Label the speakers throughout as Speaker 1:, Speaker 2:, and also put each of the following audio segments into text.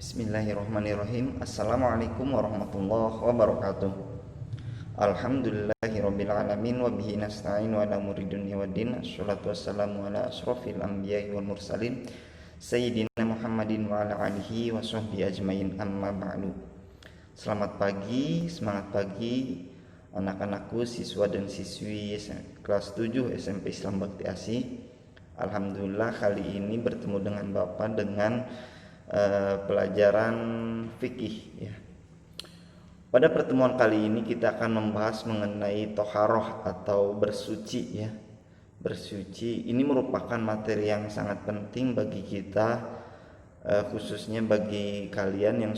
Speaker 1: Bismillahirrahmanirrahim. Assalamualaikum warahmatullahi wabarakatuh. Alhamdulillahirabbil alamin wa bihi nasta'in wa ala umuri dunya waddin. Assalatu wassalamu ala asrofil anbiya'i wal mursalin sayyidina Muhammadin wa ala alihi wa sahbihi ajmain, amma ba'du. Selamat pagi, semangat pagi anak-anakku, siswa dan siswi kelas 7 SMP Islam Bakti Asih. Alhamdulillah kali ini bertemu dengan Bapak dengan pelajaran fikih ya. Pada pertemuan kali ini kita akan membahas mengenai toharoh atau bersuci ya. Bersuci ini merupakan materi yang sangat penting bagi kita, khususnya bagi kalian yang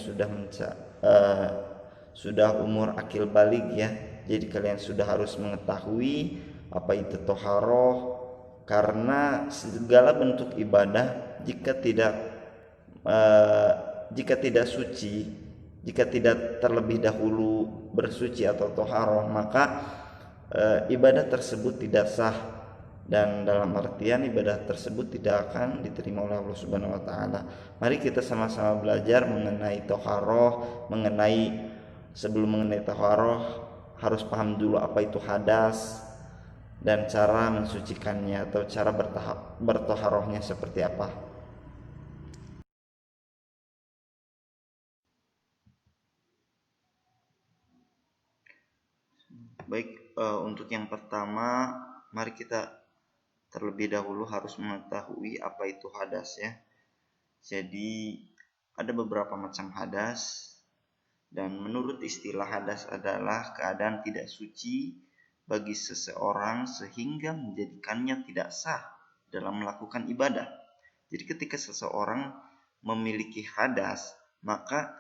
Speaker 1: sudah umur akil balig ya. Jadi kalian sudah harus mengetahui apa itu toharoh, karena segala bentuk ibadah jika tidak suci, jika tidak terlebih dahulu bersuci atau toharoh, maka ibadah tersebut tidak sah, dan dalam artian ibadah tersebut tidak akan diterima oleh Allah Subhanahu wa taala. Mari kita sama-sama belajar mengenai toharoh. Sebelum mengenai toharoh harus paham dulu apa itu hadas dan cara mensucikannya atau cara bertoharohnya seperti apa. Baik, untuk yang pertama, mari kita terlebih dahulu harus mengetahui apa itu hadas ya. Jadi ada beberapa macam hadas, dan menurut istilah hadas adalah keadaan tidak suci bagi seseorang sehingga menjadikannya tidak sah dalam melakukan ibadah. Jadi ketika seseorang memiliki hadas, maka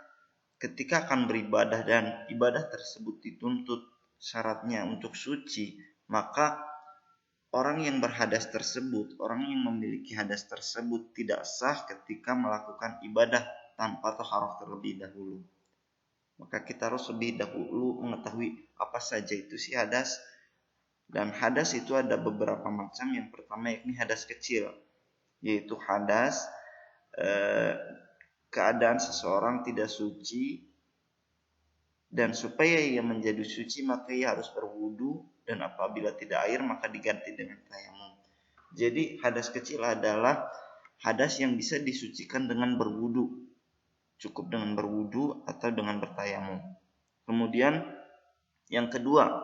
Speaker 1: ketika akan beribadah dan ibadah tersebut dituntut syaratnya untuk suci, maka orang yang yang memiliki hadas tersebut tidak sah ketika melakukan ibadah tanpa taharah terlebih dahulu. Maka kita harus lebih dahulu mengetahui apa saja itu si hadas. Dan hadas itu ada beberapa macam. Yang pertama yakni hadas kecil, yaitu hadas keadaan seseorang tidak suci, dan supaya ia menjadi suci maka ia harus berwudu, dan apabila tidak air maka diganti dengan tayamum. Jadi hadas kecil adalah hadas yang bisa disucikan dengan berwudu, cukup dengan berwudu atau dengan bertayamum. Kemudian yang kedua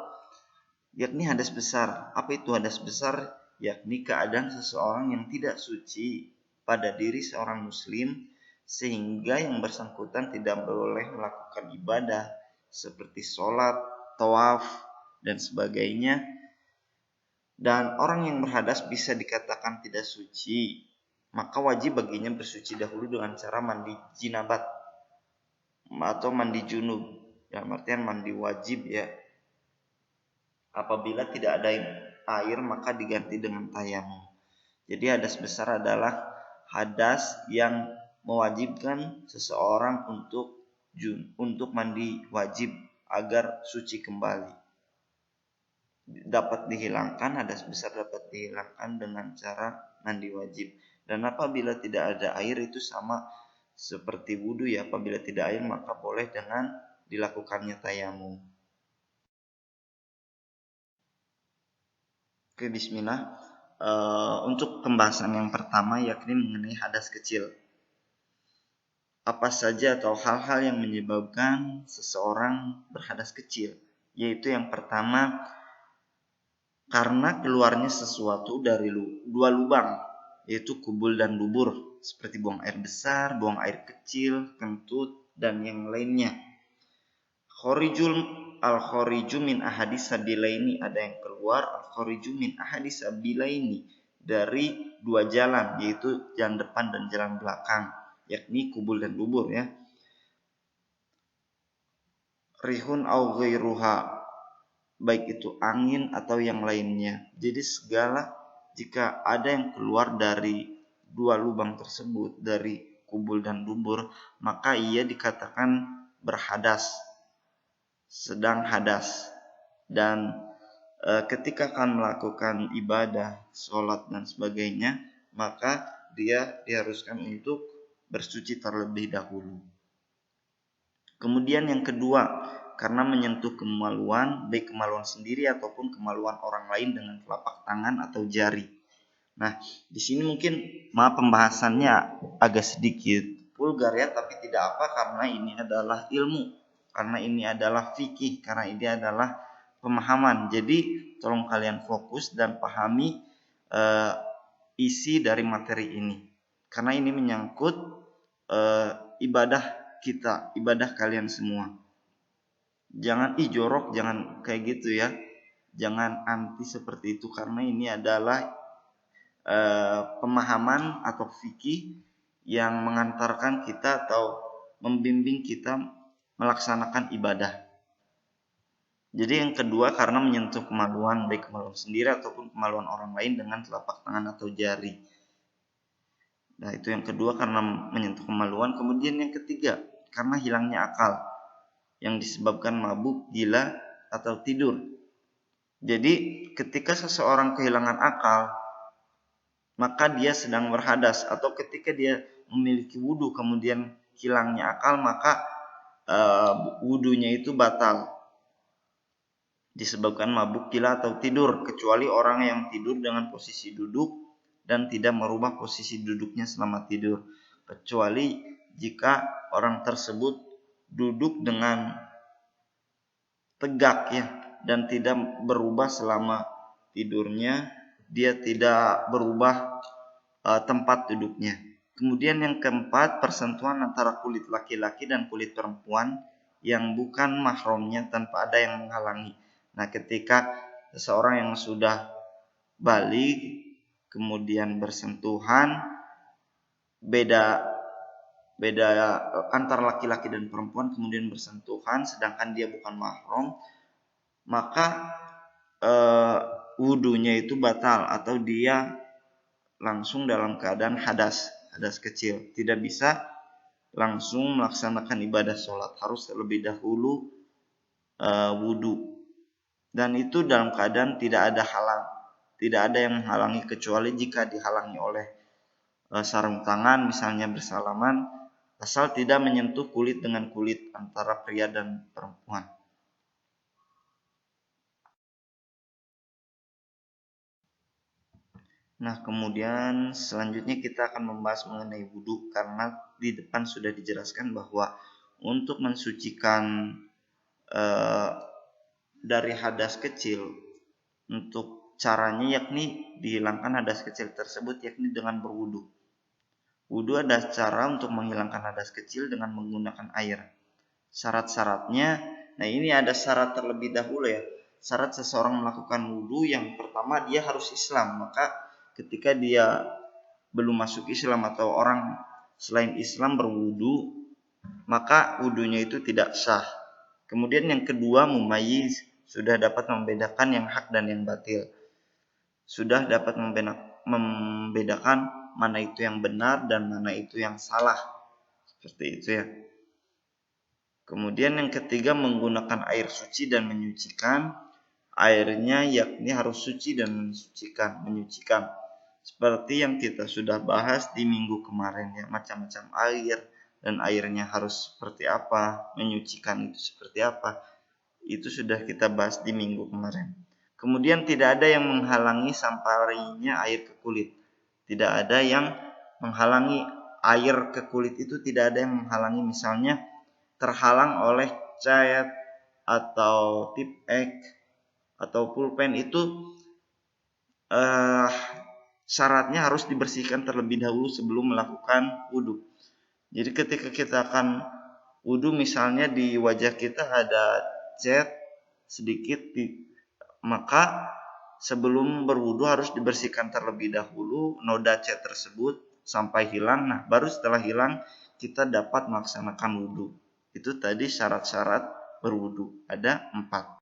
Speaker 1: yakni hadas besar. Apa itu hadas besar? Yakni keadaan seseorang yang tidak suci pada diri seorang muslim sehingga yang bersangkutan tidak boleh melakukan ibadah seperti sholat, tawaf, dan sebagainya. Dan orang yang berhadas bisa dikatakan tidak suci, maka wajib baginya bersuci dahulu dengan cara mandi jinabat atau mandi junub, dalam artian mandi wajib ya. Apabila tidak ada air maka diganti dengan tayamum. Jadi hadas besar adalah hadas yang mewajibkan seseorang untuk mandi wajib agar suci kembali. Hadas besar dapat dihilangkan dengan cara mandi wajib. Dan apabila tidak ada air itu sama seperti wudu ya. Apabila tidak air maka boleh dengan dilakukannya tayamum. Oke, bismillah. Untuk pembahasan yang pertama yakni mengenai hadas kecil. Apa saja atau hal-hal yang menyebabkan seseorang berhadas kecil? Yaitu yang pertama, karena keluarnya sesuatu dari dua lubang, yaitu kubul dan dubur, seperti buang air besar, buang air kecil, kentut, dan yang lainnya. Al-khoriju min ahadis sabilaini, ada yang keluar al-khoriju min ahadis sabilaini, dari dua jalan, yaitu jalan depan dan jalan belakang, yakni kubul dan dubur ya. Rihun au ghairuha, baik itu angin atau yang lainnya. Jadi jika ada yang keluar dari dua lubang tersebut, dari kubul dan dubur, maka ia dikatakan berhadas, sedang hadas. Dan ketika akan melakukan ibadah, sholat dan sebagainya, maka dia diharuskan untuk bersuci terlebih dahulu. Kemudian yang kedua, karena menyentuh kemaluan, baik kemaluan sendiri ataupun kemaluan orang lain dengan telapak tangan atau jari. Nah, di sini mungkin maaf pembahasannya agak sedikit vulgar ya, tapi tidak apa karena ini adalah ilmu, karena ini adalah fikih, karena ini adalah pemahaman. Jadi tolong kalian fokus dan pahami isi dari materi ini, karena ini menyangkut ibadah kita, ibadah kalian semua. Jangan jorok, jangan kayak gitu ya, jangan anti seperti itu, karena ini adalah pemahaman atau fikih yang mengantarkan kita atau membimbing kita melaksanakan ibadah. Jadi yang kedua, karena menyentuh kemaluan, baik kemaluan sendiri ataupun kemaluan orang lain dengan telapak tangan atau jari. Nah, itu yang kedua, karena menyentuh kemaluan. Kemudian yang ketiga, karena hilangnya akal yang disebabkan mabuk, gila, atau tidur. Jadi ketika seseorang kehilangan akal, maka dia sedang berhadas, atau ketika dia memiliki wudhu kemudian hilangnya akal, maka wudhunya itu batal disebabkan mabuk, gila, atau tidur, kecuali orang yang tidur dengan posisi duduk dan tidak merubah posisi duduknya selama tidur, kecuali jika orang tersebut duduk dengan tegak ya dan tidak berubah selama tidurnya, dia tidak berubah tempat duduknya. Kemudian yang keempat, persentuhan antara kulit laki-laki dan kulit perempuan yang bukan mahramnya tanpa ada yang menghalangi. Nah, ketika seseorang yang sudah balik kemudian bersentuhan, beda antara laki-laki dan perempuan kemudian bersentuhan sedangkan dia bukan mahram, maka wudhunya itu batal atau dia langsung dalam keadaan hadas kecil, tidak bisa langsung melaksanakan ibadah sholat, harus terlebih dahulu wudhu. Dan itu dalam keadaan tidak ada yang menghalangi, kecuali jika dihalangi oleh sarung tangan misalnya bersalaman, asal tidak menyentuh kulit dengan kulit antara pria dan perempuan. Nah, kemudian selanjutnya kita akan membahas mengenai wudhu, karena di depan sudah dijelaskan bahwa untuk mensucikan dari hadas kecil, untuk caranya yakni dihilangkan hadas kecil tersebut yakni dengan berwudhu. Wudhu ada cara untuk menghilangkan hadas kecil dengan menggunakan air. Syarat-syaratnya, nah ini ada syarat terlebih dahulu ya. Syarat seseorang melakukan wudhu, yang pertama dia harus Islam. Maka ketika dia belum masuk Islam atau orang selain Islam berwudhu, maka wudhunya itu tidak sah. Kemudian yang kedua, mumayyiz, sudah dapat membedakan yang hak dan yang batil. Sudah dapat membedakan mana itu yang benar dan mana itu yang salah. Seperti itu ya. Kemudian yang ketiga, menggunakan air suci dan menyucikan. Airnya yakni harus suci dan menyucikan. Seperti yang kita sudah bahas di minggu kemarin ya, macam-macam air dan airnya harus seperti apa, menyucikan itu seperti apa. Itu sudah kita bahas di minggu kemarin. Kemudian tidak ada yang menghalangi sampainya air ke kulit. Tidak ada yang menghalangi air ke kulit, itu tidak ada yang menghalangi. Misalnya terhalang oleh cat atau tip ek atau pulpen, itu syaratnya harus dibersihkan terlebih dahulu sebelum melakukan wudhu. Jadi ketika kita akan wudhu, misalnya di wajah kita ada cat sedikit, maka sebelum berwudhu harus dibersihkan terlebih dahulu noda cat tersebut sampai hilang. Nah, baru setelah hilang kita dapat melaksanakan wudhu. Itu tadi syarat-syarat berwudhu, ada 4.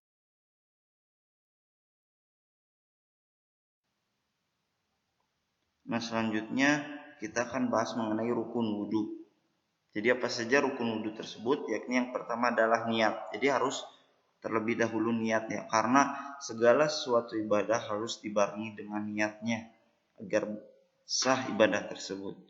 Speaker 1: Nah, selanjutnya kita akan bahas mengenai rukun wudhu. Jadi apa saja rukun wudhu tersebut? Yakni yang pertama adalah niat. Jadi harus terlebih dahulu niatnya, karena segala suatu ibadah harus dibarengi dengan niatnya agar sah ibadah tersebut.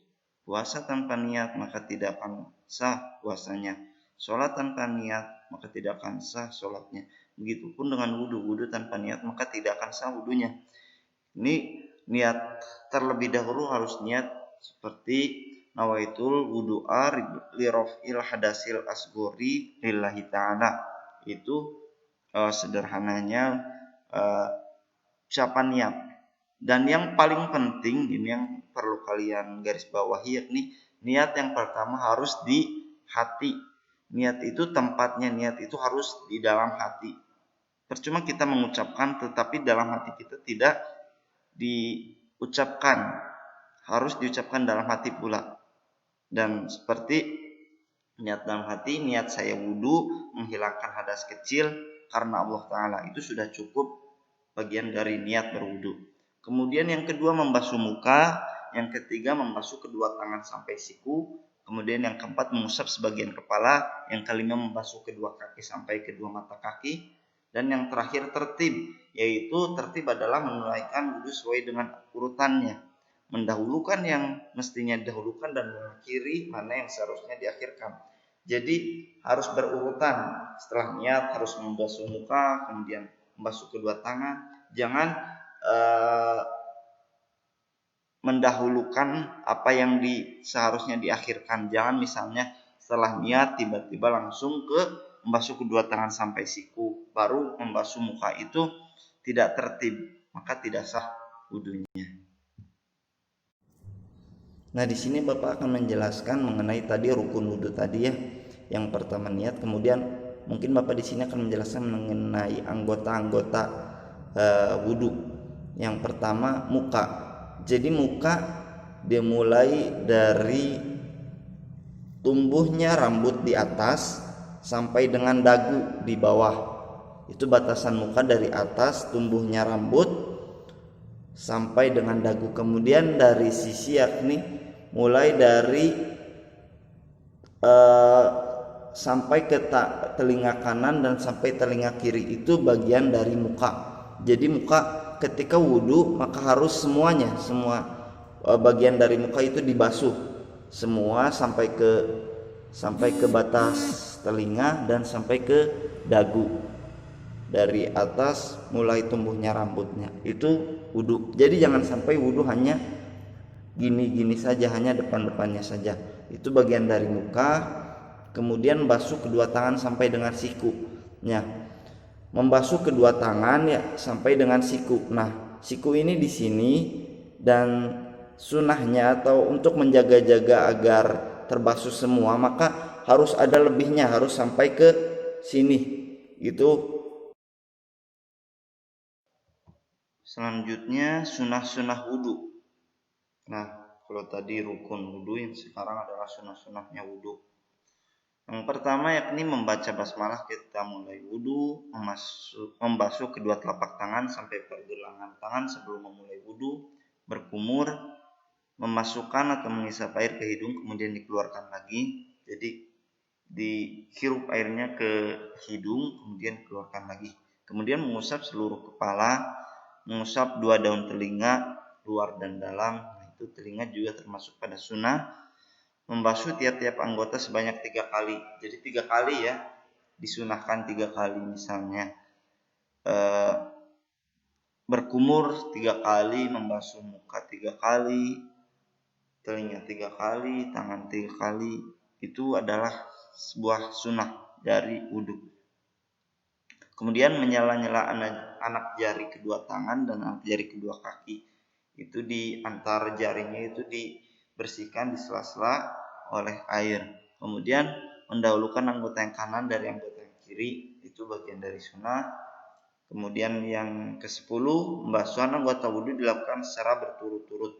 Speaker 1: Puasa tanpa niat maka tidak akan sah puasanya. Sholat tanpa niat maka tidak akan sah sholatnya. Begitupun dengan wudhu, wudhu tanpa niat maka tidak akan sah wudhunya. Ini niat terlebih dahulu harus niat seperti nawaitul wudu'a li raf'il hadasil asghari lillahi ta'ala. Itu sederhananya ucapan niat. Dan yang paling penting ini yang perlu kalian garis bawahi yakni niat yang pertama harus di hati. Niat itu tempatnya, niat itu harus di dalam hati. Percuma kita mengucapkan tetapi dalam hati kita tidak diucapkan. Harus diucapkan dalam hati pula. Dan seperti niat dalam hati, niat saya wudhu menghilangkan hadas kecil karena Allah Ta'ala, itu sudah cukup bagian dari niat berwudhu. Kemudian yang kedua membasuh muka, yang ketiga membasuh kedua tangan sampai siku, kemudian yang keempat mengusap sebagian kepala, yang kelima membasuh kedua kaki sampai kedua mata kaki, dan yang terakhir tertib, yaitu tertib adalah menunaikan wudhu sesuai dengan urutannya, mendahulukan yang mestinya didahulukan dan mengakhiri mana yang seharusnya diakhirkan. Jadi harus berurutan, setelah niat harus membasuh muka, kemudian membasuh kedua tangan. Jangan mendahulukan apa yang seharusnya diakhirkan. Jangan misalnya setelah niat tiba-tiba langsung ke membasuh kedua tangan sampai siku, baru membasuh muka, itu tidak tertib, maka tidak sah wudhunya. Nah, di sini Bapak akan menjelaskan mengenai tadi rukun wudhu tadi ya. Yang pertama niat, kemudian mungkin Bapak di sini akan menjelaskan mengenai anggota-anggota wudhu. Yang pertama muka. Jadi muka dimulai dari tumbuhnya rambut di atas sampai dengan dagu di bawah. Itu batasan muka, dari atas tumbuhnya rambut sampai dengan dagu. Kemudian dari sisi yakni mulai dari sampai ke telinga kanan dan sampai telinga kiri, itu bagian dari muka. Jadi muka ketika wudhu maka harus semua bagian dari muka itu dibasuh semua sampai ke batas telinga dan sampai ke dagu. Dari atas mulai tumbuhnya rambutnya itu wudhu. Jadi jangan sampai wudhu hanya gini-gini saja, hanya depan-depannya saja. Itu bagian dari muka. Kemudian basuh kedua tangan sampai dengan siku. Nah, membasuh kedua tangan ya sampai dengan siku. Nah, siku ini di sini, dan sunahnya atau untuk menjaga-jaga agar terbasuh semua maka harus ada lebihnya, harus sampai ke sini. Itu selanjutnya sunah-sunah wudhu. Nah, kalau tadi rukun wudhu, yang sekarang adalah sunah-sunahnya wudhu. Yang pertama yakni membaca basmalah kita mulai wudhu, membasuh kedua telapak tangan sampai pergelangan tangan sebelum memulai wudhu, berkumur, memasukkan atau menghisap air ke hidung kemudian dikeluarkan lagi. Jadi dihirup airnya ke hidung kemudian dikeluarkan lagi. Kemudian mengusap seluruh kepala, mengusap dua daun telinga luar dan dalam. Nah, itu telinga juga termasuk pada sunnah. Membasuh tiap-tiap anggota sebanyak 3 kali. Jadi 3 kali ya, disunahkan 3 kali. Misalnya berkumur 3 kali, membasuh muka 3 kali, telinga 3 kali, tangan 3 kali. Itu adalah sebuah sunnah dari wudhu. Kemudian menyela-nyela anak jari kedua tangan dan anak jari kedua kaki. Itu di antar jarinya itu dibersihkan, di sela-sela oleh air. Kemudian mendahulukan anggota yang kanan dari anggota yang kiri, itu bagian dari sunnah. Kemudian yang ke-10, pembasuhan anggota wudhu dilakukan secara berturut-turut.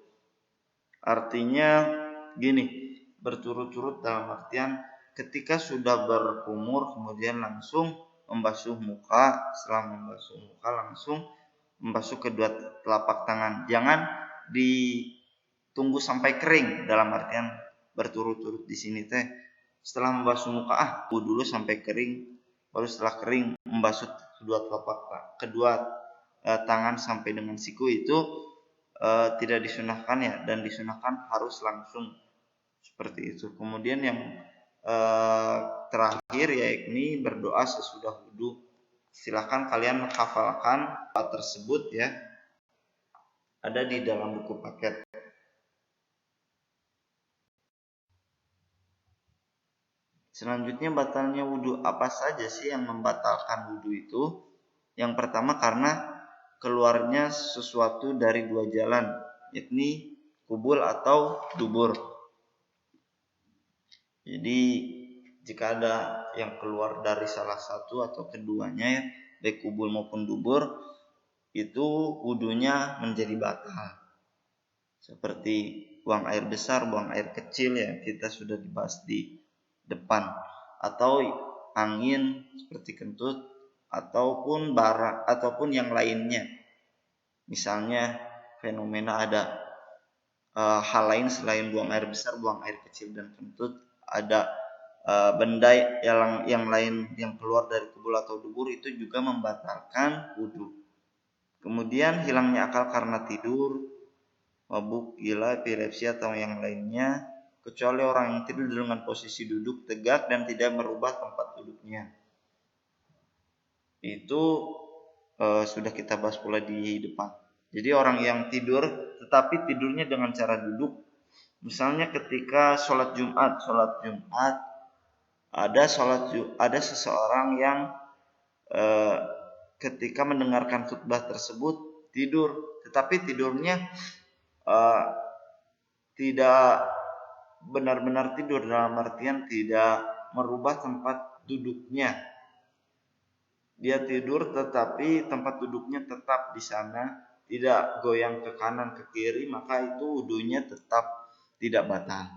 Speaker 1: Artinya gini, berturut-turut dalam artian ketika sudah berkumur kemudian langsung membasuh muka, setelah membasuh muka langsung membasuh kedua telapak tangan. Jangan ditunggu sampai kering, dalam artian berturut-turut di sini teh setelah membasuh muka dulu sampai kering, baru setelah kering membasuh kedua tangan sampai dengan siku. Itu tidak disunahkan ya, dan disunahkan harus langsung seperti itu. Kemudian yang terakhir yakni berdoa sesudah wudhu. Silahkan kalian hafalkan doa tersebut ya, ada di dalam buku paket. Selanjutnya batalnya wudhu. Apa saja sih yang membatalkan wudhu itu? Yang pertama karena keluarnya sesuatu dari dua jalan, yakni kubul atau dubur. Jadi jika ada yang keluar dari salah satu atau keduanya, baik kubul maupun dubur, itu wudhunya menjadi batal. Seperti buang air besar, buang air kecil ya, kita sudah dibahas di depan, atau angin seperti kentut ataupun bara ataupun yang lainnya. Misalnya fenomena ada hal lain selain buang air besar, buang air kecil dan kentut, ada benda yang lain yang keluar dari kubul atau dubur, itu juga membatalkan wudhu. Kemudian hilangnya akal karena tidur, mabuk, gila, epilepsi atau yang lainnya, kecuali orang yang tidur dengan posisi duduk tegak dan tidak merubah tempat duduknya. Itu sudah kita bahas pula di depan. Jadi orang yang tidur tetapi tidurnya dengan cara duduk, misalnya ketika sholat Jumat ada seseorang yang ketika mendengarkan khutbah tersebut tidur, tetapi tidurnya tidak benar-benar tidur, dalam artian tidak merubah tempat duduknya. Dia tidur tetapi tempat duduknya tetap di sana, tidak goyang ke kanan ke kiri, maka itu wudhunya tetap tidak batal.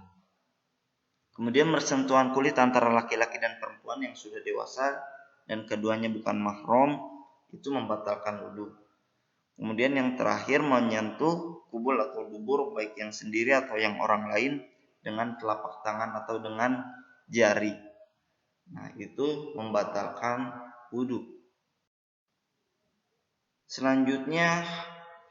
Speaker 1: Kemudian bersentuhan kulit antara laki-laki dan perempuan yang sudah dewasa dan keduanya bukan mahram, itu membatalkan wudhu. Kemudian yang terakhir, menyentuh kubul atau dubur baik yang sendiri atau yang orang lain dengan telapak tangan atau dengan jari. Nah, itu membatalkan wudhu. Selanjutnya,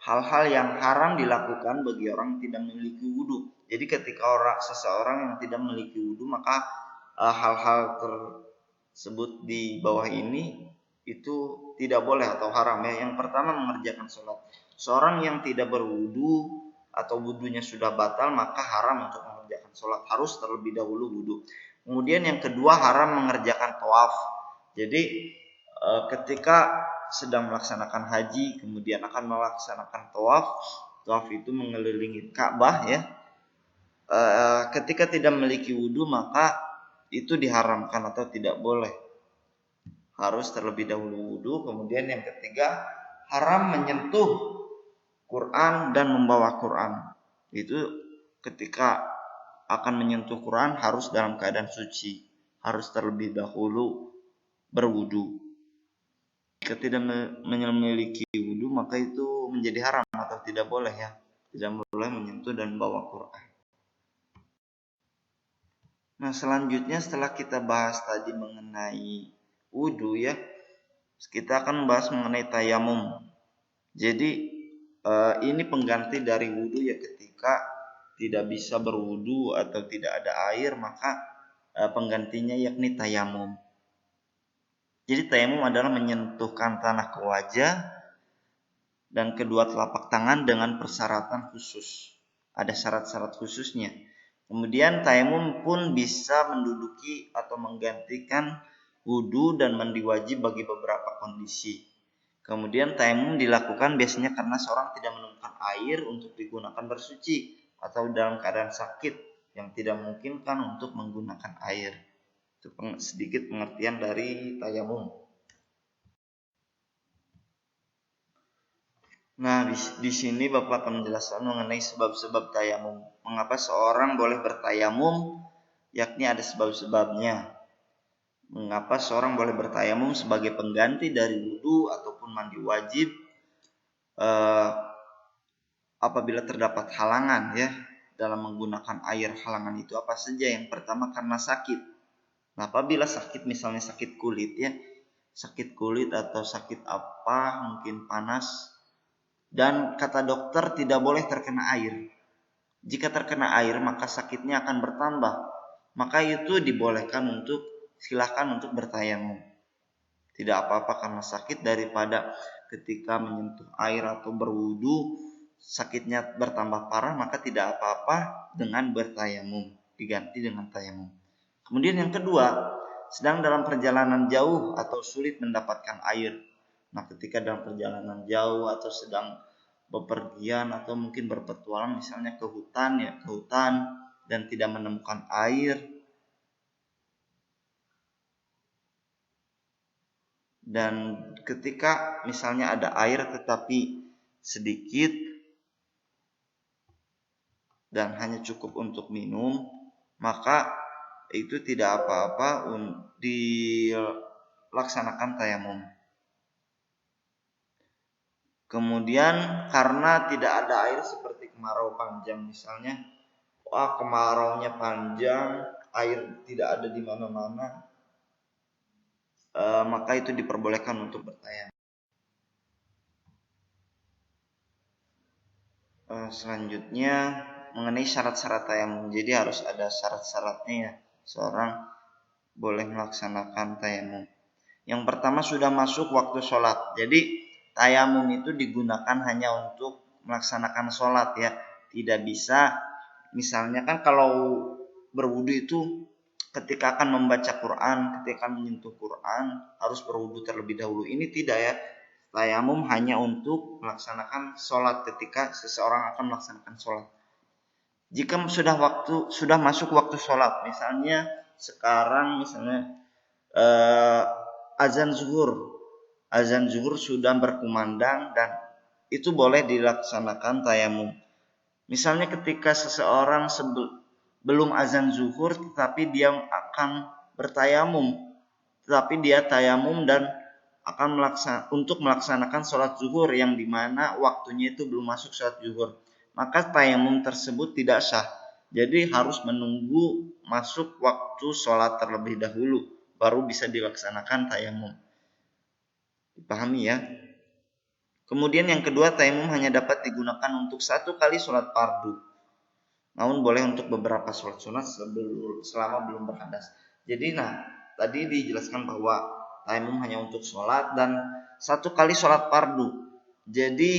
Speaker 1: hal-hal yang haram dilakukan bagi orang yang tidak memiliki wudhu. Jadi ketika seseorang yang tidak memiliki wudhu, maka hal-hal tersebut di bawah ini itu tidak boleh atau haram ya. Yang pertama, mengerjakan sholat. Seorang yang tidak berwudu atau wudunya sudah batal, maka haram untuk mengerjakan sholat, harus terlebih dahulu wudu. Kemudian yang kedua, haram mengerjakan tawaf. Jadi ketika sedang melaksanakan haji kemudian akan melaksanakan tawaf itu mengelilingi Ka'bah ya. Ketika tidak memiliki wudu, maka itu diharamkan atau tidak boleh, harus terlebih dahulu wudu. Kemudian yang ketiga, haram menyentuh Quran dan membawa Quran. Itu ketika akan menyentuh Quran harus dalam keadaan suci, harus terlebih dahulu berwudu. Jika tidak memiliki wudu, maka itu menjadi haram atau tidak boleh ya, tidak boleh menyentuh dan membawa Quran. Nah, selanjutnya setelah kita bahas tadi mengenai wudu ya, kita akan membahas mengenai tayamum. Jadi ini pengganti dari wudu ya, ketika tidak bisa berwudu atau tidak ada air, maka penggantinya yakni tayamum. Jadi tayamum adalah menyentuhkan tanah ke wajah dan kedua telapak tangan dengan persyaratan khusus. Ada syarat-syarat khususnya. Kemudian tayamum pun bisa menduduki atau menggantikan wudu dan mandi wajib bagi beberapa kondisi. Kemudian tayamum dilakukan biasanya karena seorang tidak menemukan air untuk digunakan bersuci atau dalam keadaan sakit yang tidak memungkinkan untuk menggunakan air. Itu sedikit pengertian dari tayamum. Nah, di sini Bapak akan menjelaskan mengenai sebab-sebab tayamum. Mengapa seorang boleh bertayamum, yakni ada sebab-sebabnya. Mengapa seorang boleh bertayamum sebagai pengganti dari wudu ataupun mandi wajib apabila terdapat halangan ya dalam menggunakan air. Halangan itu apa saja? Yang pertama karena sakit. Nah, apabila sakit, misalnya sakit kulit ya, sakit kulit atau sakit apa, mungkin panas, dan kata dokter tidak boleh terkena air. Jika terkena air, maka sakitnya akan bertambah. maka itu dibolehkan untuk silahkan untuk bertayamum. Tidak apa-apa karena sakit, daripada ketika menyentuh air atau berwudu sakitnya bertambah parah, maka tidak apa-apa dengan bertayamum, diganti dengan tayamum. Kemudian yang kedua, sedang dalam perjalanan jauh atau sulit mendapatkan air. Nah, ketika dalam perjalanan jauh atau sedang bepergian atau mungkin berpetualang misalnya ke hutan dan tidak menemukan air, dan ketika misalnya ada air tetapi sedikit dan hanya cukup untuk minum, maka itu tidak apa-apa dilaksanakan tayamum. Kemudian karena tidak ada air seperti kemarau panjang misalnya, kemaraunya panjang, air tidak ada di mana-mana, maka itu diperbolehkan untuk bertayamum. Selanjutnya mengenai syarat-syarat tayamum. Jadi harus ada syarat-syaratnya ya, seorang boleh melaksanakan tayamum. Yang pertama, sudah masuk waktu sholat. Jadi tayamum itu digunakan hanya untuk melaksanakan sholat ya. Tidak bisa, misalnya kan kalau berwudu itu ketika akan membaca Quran, ketika akan menyentuh Quran harus berwudu terlebih dahulu. Ini tidak ya. Tayamum hanya untuk melaksanakan sholat, ketika seseorang akan melaksanakan sholat. Jika sudah masuk waktu sholat, misalnya sekarang azan zuhur sudah berkumandang dan itu boleh dilaksanakan tayamum. Misalnya ketika seseorang belum azan zuhur tetapi dia akan bertayamum, tetapi dia tayamum dan akan melaksanakan sholat zuhur yang dimana waktunya itu belum masuk sholat zuhur, maka tayamum tersebut tidak sah. Jadi harus menunggu masuk waktu sholat terlebih dahulu baru bisa dilaksanakan tayamum. Dipahami ya? Kemudian yang kedua, tayamum hanya dapat digunakan untuk satu kali sholat fardu, namun boleh untuk beberapa sholat sunat selama belum berhadas. Jadi tadi dijelaskan bahwa tayamum hanya untuk sholat dan satu kali sholat fardu. Jadi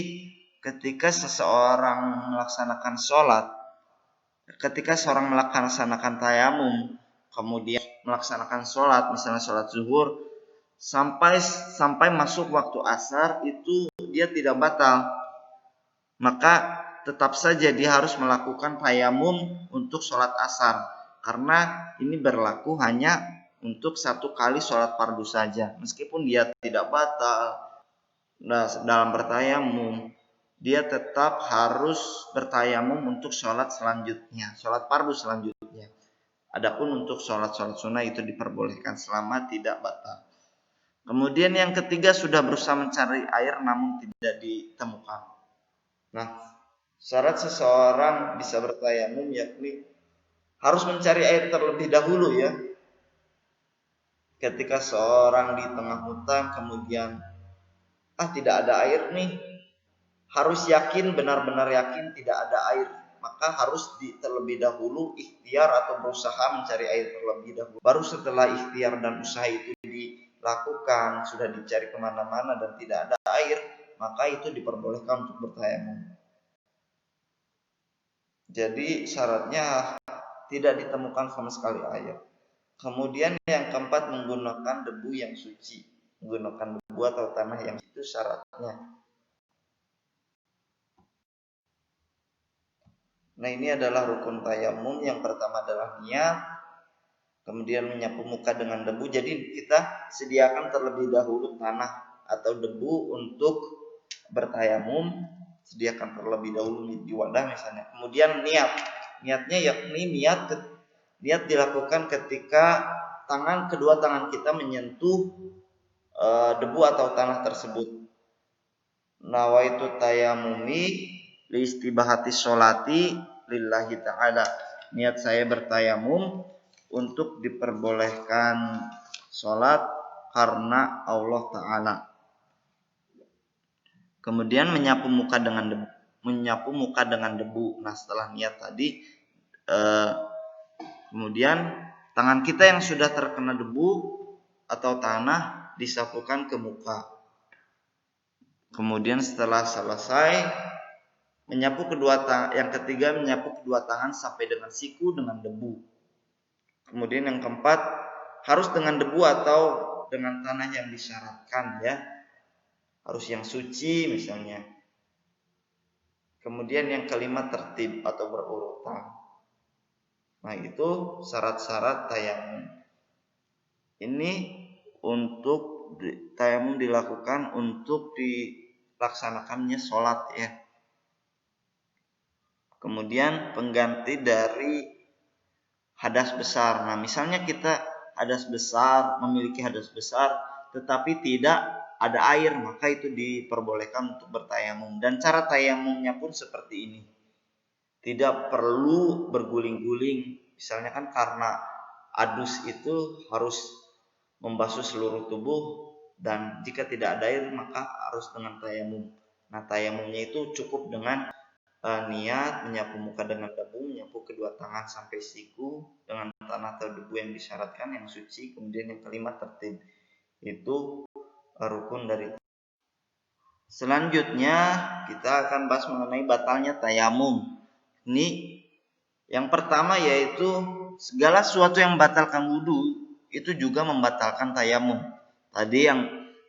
Speaker 1: ketika seorang melaksanakan tayamum, kemudian melaksanakan sholat, misalnya sholat zuhur, sampai masuk waktu asar, itu dia tidak batal. Maka tetap saja dia harus melakukan tayamum untuk sholat asar, karena ini berlaku hanya untuk satu kali sholat fardu saja. Meskipun dia tidak batal dalam bertayamum, dia tetap harus bertayamum untuk sholat selanjutnya, sholat fardu selanjutnya. Adapun untuk sholat sunnah itu diperbolehkan selama tidak batal. Kemudian yang ketiga, sudah berusaha mencari air namun tidak ditemukan. Syarat seseorang bisa bertayamum yakni harus mencari air terlebih dahulu ya. Ketika seorang di tengah hutan kemudian tidak ada air nih, harus yakin, benar-benar yakin tidak ada air, maka harus terlebih dahulu ikhtiar atau berusaha mencari air terlebih dahulu. Baru setelah ikhtiar dan usaha itu dilakukan, sudah dicari kemana-mana dan tidak ada air, maka itu diperbolehkan untuk bertayamum. Jadi syaratnya tidak ditemukan sama sekali air. Kemudian yang keempat, menggunakan debu yang suci. Menggunakan debu atau tanah yang suci, itu syaratnya. Ini adalah rukun tayamum. Yang pertama adalah niat, kemudian menyapu muka dengan debu. Jadi kita sediakan terlebih dahulu tanah atau debu untuk bertayamum. Sediakan terlebih dahulu di wadah misalnya. Kemudian niatnya yakni niat dilakukan ketika kedua tangan kita menyentuh debu atau tanah tersebut. Nawaitu tayamumi li istibahati sholati lillahi ta'ala. Niat saya bertayamum untuk diperbolehkan sholat karena Allah Ta'ala. Kemudian menyapu muka dengan debu. Setelah niat tadi, Kemudian tangan kita yang sudah terkena debu atau tanah disapukan ke muka. Kemudian setelah selesai menyapu yang ketiga menyapu kedua tangan sampai dengan siku dengan debu. Kemudian yang keempat harus dengan debu atau dengan tanah yang disyaratkan ya. Harus yang suci misalnya. Kemudian yang kelima tertib atau berurutan. Nah, itu syarat-syarat tayamum. Ini untuk tayamum dilakukan untuk dilaksanakannya sholat ya. Kemudian pengganti dari hadas besar. Nah, misalnya kita memiliki hadas besar, tetapi tidak ada air, maka itu diperbolehkan untuk bertayamum. Dan cara tayamumnya pun seperti ini. Tidak perlu berguling-guling. Misalnya kan karena adus itu harus membasuh seluruh tubuh, dan jika tidak ada air maka harus dengan tayamum. Nah, tayamumnya itu cukup dengan niat menyapu muka dengan debu, menyapu kedua tangan sampai siku dengan tanah atau debu yang disyaratkan yang suci. Kemudian yang kelima tertib, itu rukun dari. Selanjutnya kita akan bahas mengenai batalnya tayamum. Ini yang pertama yaitu segala sesuatu yang membatalkan wudhu itu juga membatalkan tayamum. Tadi yang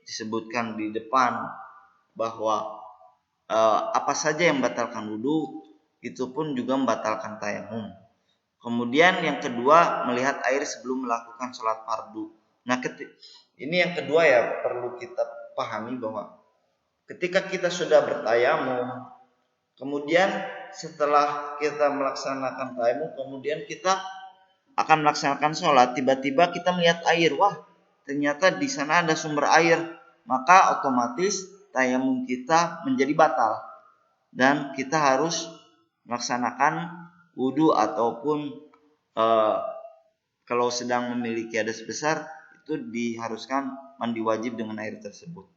Speaker 1: disebutkan di depan bahwa apa saja yang membatalkan wudhu itu pun juga membatalkan tayamum. Kemudian yang kedua melihat air sebelum melakukan sholat fardu. Nah, ini yang kedua ya, perlu kita pahami bahwa ketika kita sudah bertayamum, kemudian setelah kita melaksanakan tayamum, kemudian kita akan melaksanakan sholat, tiba-tiba kita melihat air, wah ternyata di sana ada sumber air, maka otomatis tayamum kita menjadi batal dan kita harus melaksanakan wudhu ataupun kalau sedang memiliki hadas besar itu diharuskan mandi wajib dengan air tersebut.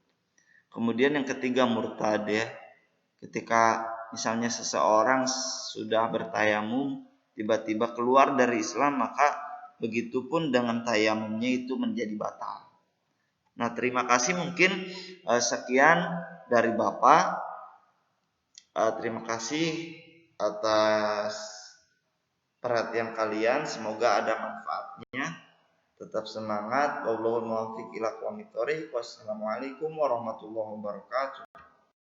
Speaker 1: Kemudian yang ketiga murtad ya. Ketika misalnya seseorang sudah bertayamum tiba-tiba keluar dari Islam, maka begitupun dengan tayamumnya itu menjadi batal. Nah, terima kasih, mungkin sekian dari Bapak. Terima kasih atas perhatian kalian, semoga ada manfaatnya. Tetap semangat. Wallahul muwaffiq ila aqwamit thoriq. Wassalamualaikum warahmatullahi wabarakatuh.